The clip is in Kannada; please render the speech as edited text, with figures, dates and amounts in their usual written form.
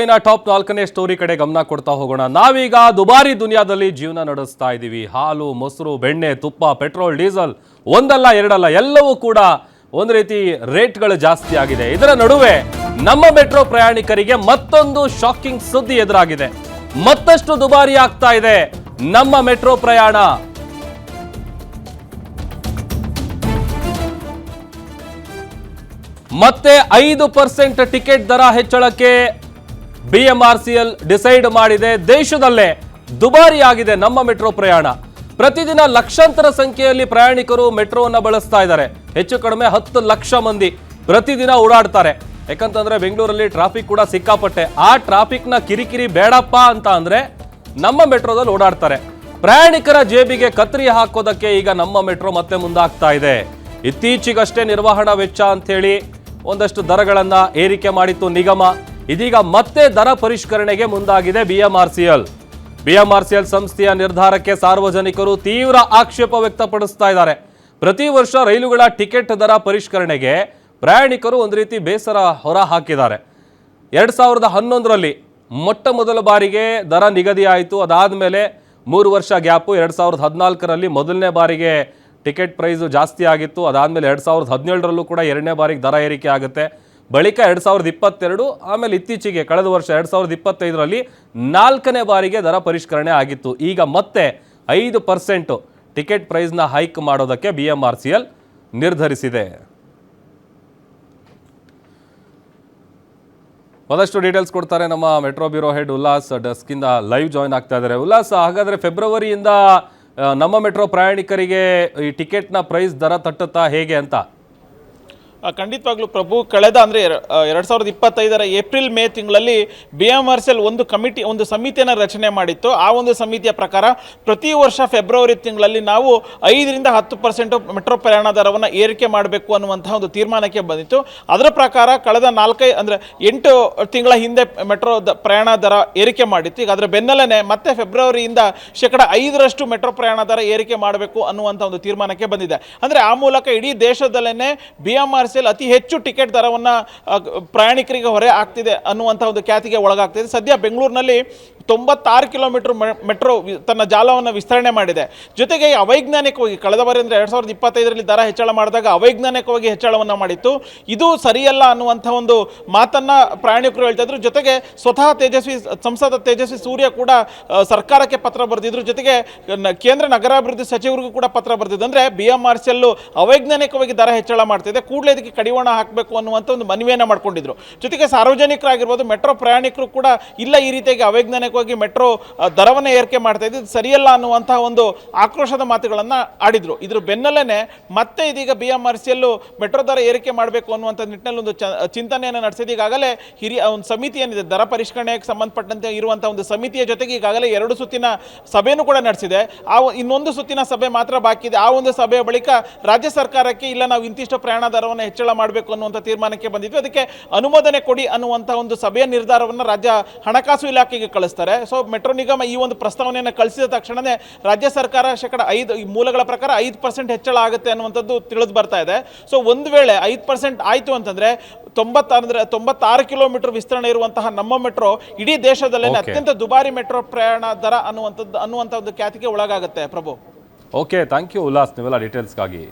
ಇವತ್ತಿನ ಟಾಪ್ 4ನೇ ಸ್ಟೋರಿ ಕಡೆ ಗಮನ ಕೊಡ್ತಾ ಹೋಗೋಣ. ನಾವೀಗ ದುಬಾರಿ ದುನಿಯಾದಲ್ಲಿ ಜೀವನ ನಡೆಸ್ತಾ ಇದ್ದೀವಿ. ಹಾಲು, ಮೊಸರು, ಬೆಣ್ಣೆ, ತುಪ್ಪ, ಪೆಟ್ರೋಲ್, ಡೀಸೆಲ್ ಒಂದಲ್ಲ ಎರಡಲ್ಲ ಎಲ್ಲವೂ ಕೂಡ ಒಂದು ರೀತಿ ರೇಟ್ಗಳು ಜಾಸ್ತಿ ಆಗಿದೆ. ಇದರ ನಡುವೆ ನಮ್ಮ ಮೆಟ್ರೋ ಪ್ರಯಾಣಿಕರಿಗೆ ಮತ್ತೊಂದು ಶಾಕಿಂಗ್ ಸುದ್ದಿ ಎದುರಾಗಿದೆ. ಮತ್ತಷ್ಟು ದುಬಾರಿ ಆಗ್ತಾ ಇದೆ ನಮ್ಮ ಮೆಟ್ರೋ ಪ್ರಯಾಣ. ಮತ್ತೆ 5% ಟಿಕೆಟ್ ದರ ಹೆಚ್ಚಳಕ್ಕೆ BMRCL ಡಿಸೈಡ್ ಮಾಡಿದೆ. ದೇಶದಲ್ಲೇ ದುಬಾರಿ ಆಗಿದೆ ನಮ್ಮ ಮೆಟ್ರೋ ಪ್ರಯಾಣ. ಪ್ರತಿದಿನ ಲಕ್ಷಾಂತರ ಸಂಖ್ಯೆಯಲ್ಲಿ ಪ್ರಯಾಣಿಕರು ಮೆಟ್ರೋವನ್ನು ಬಳಸ್ತಾ ಇದ್ದಾರೆ. ಹೆಚ್ಚು ಕಡಿಮೆ 10 ಲಕ್ಷ ಮಂದಿ ಪ್ರತಿದಿನ ಓಡಾಡ್ತಾರೆ. ಯಾಕಂತಂದ್ರೆ ಬೆಂಗಳೂರಲ್ಲಿ ಟ್ರಾಫಿಕ್ ಕೂಡ ಸಿಕ್ಕಾಪಟ್ಟೆ. ಆ ಟ್ರಾಫಿಕ್ನ ಕಿರಿಕಿರಿ ಬೇಡಪ್ಪ ಅಂತ ಅಂದ್ರೆ ನಮ್ಮ ಮೆಟ್ರೋದಲ್ಲಿ ಓಡಾಡ್ತಾರೆ. ಪ್ರಯಾಣಿಕರ ಜೇಬಿಗೆ ಕತ್ತರಿ ಹಾಕೋದಕ್ಕೆ ಈಗ ನಮ್ಮ ಮೆಟ್ರೋ ಮತ್ತೆ ಮುಂದಾಗ್ತಾ ಇದೆ. ಇತ್ತೀಚೆಗಷ್ಟೇ ನಿರ್ವಹಣಾ ವೆಚ್ಚ ಅಂತ ಹೇಳಿ ಒಂದಷ್ಟು ದರಗಳನ್ನ ಏರಿಕೆ ಮಾಡಿತ್ತು ನಿಗಮ. ಇದೀಗ ಮತ್ತೆ ದರ ಪರಿಷ್ಕರಣೆಗೆ ಮುಂದಾಗಿದೆ BMRCL ಸಂಸ್ಥೆಯ ನಿರ್ಧಾರಕ್ಕೆ ಸಾರ್ವಜನಿಕರು ತೀವ್ರ ಆಕ್ಷೇಪ ವ್ಯಕ್ತಪಡಿಸ್ತಾ ಇದ್ದಾರೆ. ಪ್ರತಿ ವರ್ಷ ರೈಲುಗಳ ಟಿಕೆಟ್ ದರ ಪರಿಷ್ಕರಣೆಗೆ ಪ್ರಯಾಣಿಕರು ಒಂದು ರೀತಿ ಬೇಸರ ಹೊರ ಹಾಕಿದ್ದಾರೆ. 2011ರಲ್ಲಿ ಮೊಟ್ಟ ಮೊದಲ ಬಾರಿಗೆ ದರ ನಿಗದಿ ಆಯಿತು. ಅದಾದಮೇಲೆ 3 ವರ್ಷ ಗ್ಯಾಪು. 2014ರಲ್ಲಿ ಮೊದಲನೇ ಬಾರಿಗೆ ಟಿಕೆಟ್ ಪ್ರೈಸು ಜಾಸ್ತಿ ಆಗಿತ್ತು. ಅದಾದಮೇಲೆ 2017ರಲ್ಲೂ ಕೂಡ 2ನೇ ಬಾರಿಗೆ ದರ ಏರಿಕೆ ಆಗುತ್ತೆ. ಬಳಿಕ 2022, ಆಮೇಲೆ ಇತ್ತೀಚೆಗೆ ಕಳೆದ ವರ್ಷ 2025ರಲ್ಲಿ 4ನೇ ಬಾರಿಗೆ ದರ ಪರಿಷ್ಕರಣೆ ಆಗಿತ್ತು. ಈಗ ಮತ್ತೆ 5% ಟಿಕೆಟ್ ಪ್ರೈಸ್ನ ಹೈಕ್ ಮಾಡೋದಕ್ಕೆ BMRCL ನಿರ್ಧರಿಸಿದೆ. ಒಂದಷ್ಟು ಡೀಟೇಲ್ಸ್ ಕೊಡ್ತಾರೆ ನಮ್ಮ ಮೆಟ್ರೋ ಬ್ಯೂರೋ ಹೆಡ್ ಉಲ್ಲಾಸ್. ಡೆಸ್ಕಿಂದ ಲೈವ್ ಜಾಯ್ನ್ ಆಗ್ತಾ ಇದ್ದಾರೆ. ಉಲ್ಲಾಸ್, ಹಾಗಾದರೆ ಫೆಬ್ರವರಿಯಿಂದ ನಮ್ಮ ಮೆಟ್ರೋ ಪ್ರಯಾಣಿಕರಿಗೆ ಈ ಟಿಕೆಟ್ನ ಪ್ರೈಸ್ ದರ ತಟ್ಟುತ್ತಾ ಹೇಗೆ ಅಂತ? ಖಂಡಿತವಾಗ್ಲೂ ಪ್ರಭು, ಕಳೆದ ಅಂದರೆ 2025ರ ಏಪ್ರಿಲ್ ಮೇ ತಿಂಗಳಲ್ಲಿ BMRCL ಒಂದು ಸಮಿತಿಯನ್ನು ರಚನೆ ಮಾಡಿತ್ತು. ಆ ಒಂದು ಸಮಿತಿಯ ಪ್ರಕಾರ ಪ್ರತಿ ವರ್ಷ ಫೆಬ್ರವರಿ ತಿಂಗಳಲ್ಲಿ ನಾವು 5ರಿಂದ 10% ಮೆಟ್ರೋ ಪ್ರಯಾಣ ದರವನ್ನು ಏರಿಕೆ ಮಾಡಬೇಕು ಅನ್ನುವಂತಹ ಒಂದು ತೀರ್ಮಾನಕ್ಕೆ ಬಂದಿತ್ತು. ಅದರ ಪ್ರಕಾರ ಕಳೆದ 8 ತಿಂಗಳ ಹಿಂದೆ ಮೆಟ್ರೋ ಪ್ರಯಾಣ ದರ ಏರಿಕೆ ಮಾಡಿತ್ತು. ಈಗ ಅದರ ಬೆನ್ನಲ್ಲೇ ಮತ್ತೆ ಫೆಬ್ರವರಿಯಿಂದ 5% ಮೆಟ್ರೋ ಪ್ರಯಾಣ ದರ ಏರಿಕೆ ಮಾಡಬೇಕು ಅನ್ನುವಂಥ ಒಂದು ತೀರ್ಮಾನಕ್ಕೆ ಬಂದಿದೆ. ಅಂದರೆ ಆ ಮೂಲಕ ಇಡೀ ದೇಶದಲ್ಲೇ BMRCL ಅತಿ ಹೆಚ್ಚು ಟಿಕೆಟ್ ದರವನ್ನು ಪ್ರಯಾಣಿಕರಿಗೆ ಹೊರೆ ಆಗ್ತಿದೆ ಅನ್ನುವಂಥ ಒಂದು ಖ್ಯಾತಿಗೆ ಒಳಗಾಗ್ತಿದೆ. ಸದ್ಯ ಬೆಂಗಳೂರಿನಲ್ಲಿ 96 ಕಿಲೋಮೀಟರ್ ಮೆಟ್ರೋ ತನ್ನ ಜಾಲವನ್ನು ವಿಸ್ತರಣೆ ಮಾಡಿದೆ. ಜೊತೆಗೆ ಅವೈಜ್ಞಾನಿಕವಾಗಿ ಕಳೆದ ಬಾರಿ ಅಂದರೆ 2025ರಲ್ಲಿ ದರ ಹೆಚ್ಚಳ ಮಾಡಿದಾಗ ಅವೈಜ್ಞಾನಿಕವಾಗಿ ಹೆಚ್ಚಳವನ್ನು ಮಾಡಿತ್ತು. ಇದು ಸರಿಯಲ್ಲ ಅನ್ನುವಂಥ ಒಂದು ಮಾತನ್ನು ಪ್ರಯಾಣಿಕರು ಹೇಳ್ತಾ ಇದ್ರು. ಜೊತೆಗೆ ಸ್ವತಃ ಸಂಸದ ತೇಜಸ್ವಿ ಸೂರ್ಯ ಕೂಡ ಸರ್ಕಾರಕ್ಕೆ ಪತ್ರ ಬರೆದಿದ್ರು. ಜೊತೆಗೆ ಕೇಂದ್ರ ನಗರಾಭಿವೃದ್ಧಿ ಸಚಿವರಿಗೂ ಕೂಡ ಪತ್ರ ಬರೆದಿದ್ದು. ಅಂದರೆ BMRCL ಅವೈಜ್ಞಾನಿಕವಾಗಿ ದರ ಹೆಚ್ಚಳ ಮಾಡ್ತಿದೆ, ಕೂಡಲೇ ಇದಕ್ಕೆ ಕಡಿವಾಣ ಹಾಕಬೇಕು ಅನ್ನುವಂಥ ಒಂದು ಮನವಿಯನ್ನು ಮಾಡ್ಕೊಂಡಿದ್ರು. ಜೊತೆಗೆ ಸಾರ್ವಜನಿಕರಾಗಿರ್ಬೋದು, ಮೆಟ್ರೋ ಪ್ರಯಾಣಿಕರು ಕೂಡ ಇಲ್ಲ, ಈ ರೀತಿಯಾಗಿ ಅವೈಜ್ಞಾನಿಕವಾಗಿ ಮೆಟ್ರೋ ದರವನ್ನು ಏರಿಕೆ ಮಾಡ್ತಾ ಇದ್ದು ಸರಿಯಲ್ಲ ಅನ್ನುವಂತಹ ಒಂದು ಆಕ್ರೋಶದ ಮಾತುಗಳನ್ನು ಆಡಿದ್ರು. ಇದ್ರ ಬೆನ್ನಲ್ಲೇ ಮತ್ತೆ ಇದೀಗ BMRCL ಮೆಟ್ರೋ ದರ ಏರಿಕೆ ಮಾಡಬೇಕು ಅನ್ನುವಂಥ ನಿಟ್ಟಿನಲ್ಲಿ ಒಂದು ಚಿಂತನೆಯನ್ನು ನಡೆಸಿದ್ದು. ಈಗಾಗಲೇ ಒಂದು ಸಮಿತಿ ಏನಿದೆ, ದರ ಪರಿಷ್ಕರಣೆಗೆ ಸಂಬಂಧಪಟ್ಟಂತೆ ಇರುವಂತಹ ಒಂದು ಸಮಿತಿಯ ಜೊತೆಗೆ ಈಗಾಗಲೇ 2 ಸುತ್ತಿನ ಸಭೆಯನ್ನು ಕೂಡ ನಡೆಸಿದೆ. ಇನ್ನೊಂದು ಸುತ್ತಿನ ಸಭೆ ಮಾತ್ರ ಬಾಕಿ ಇದೆ. ಆ ಒಂದು ಸಭೆಯ ಬಳಿಕ ರಾಜ್ಯ ಸರ್ಕಾರಕ್ಕೆ ಇಲ್ಲ, ನಾವು ಇಂತಿಷ್ಟು ಪ್ರಯಾಣ ದರವನ್ನು ಹೆಚ್ಚಳ ಮಾಡಬೇಕು ಅನ್ನುವಂಥ ತೀರ್ಮಾನಕ್ಕೆ ಬಂದಿತ್ತು. ಅದಕ್ಕೆ ಅನುಮೋದನೆ ಕೊಡಿ ಅನ್ನುವಂಥ ಒಂದು ಸಭೆಯ ನಿರ್ಧಾರವನ್ನು ರಾಜ್ಯ ಹಣಕಾಸು ಇಲಾಖೆಗೆ ಕಳಿಸ್ತಾರೆ. ಸೊ ಮೆಟ್ರೋ ನಿಗಮ ಈ ಒಂದು ಪ್ರಸ್ತಾವನೆಯನ್ನು ಕಳಿಸಿದ ತಕ್ಷಣವೇ ರಾಜ್ಯ ಸರ್ಕಾರ 5 ಮೂಲಗಳ ಪ್ರಕಾರ 5% ಹೆಚ್ಚಳ ಆಗುತ್ತೆ ಅನ್ನುವಂಥದ್ದು ತಿಳಿದು ಬರ್ತಾ ಇದೆ. ಸೊ ಒಂದು ವೇಳೆ 5% ಆಯಿತು ಅಂತಂದ್ರೆ 96 ಕಿಲೋಮೀಟರ್ ವಿಸ್ತರಣೆ ಇರುವಂತಹ ನಮ್ಮ ಮೆಟ್ರೋ ಇಡೀ ದೇಶದಲ್ಲೇ ಅತ್ಯಂತ ದುಬಾರಿ ಮೆಟ್ರೋ ಪ್ರಯಾಣ ದರ ಅನ್ನುವಂಥ ಒಂದು ಖ್ಯಾತಿಗೆ ಒಳಗಾಗುತ್ತೆ. ಪ್ರಭು, ಓಕೆ, ಥ್ಯಾಂಕ್ ಯು ಉಲ್ಲಾಸ್, ನೀವೆಲ್ಲ ಡೀಟೇಲ್ಸ್ಗಾಗಿ.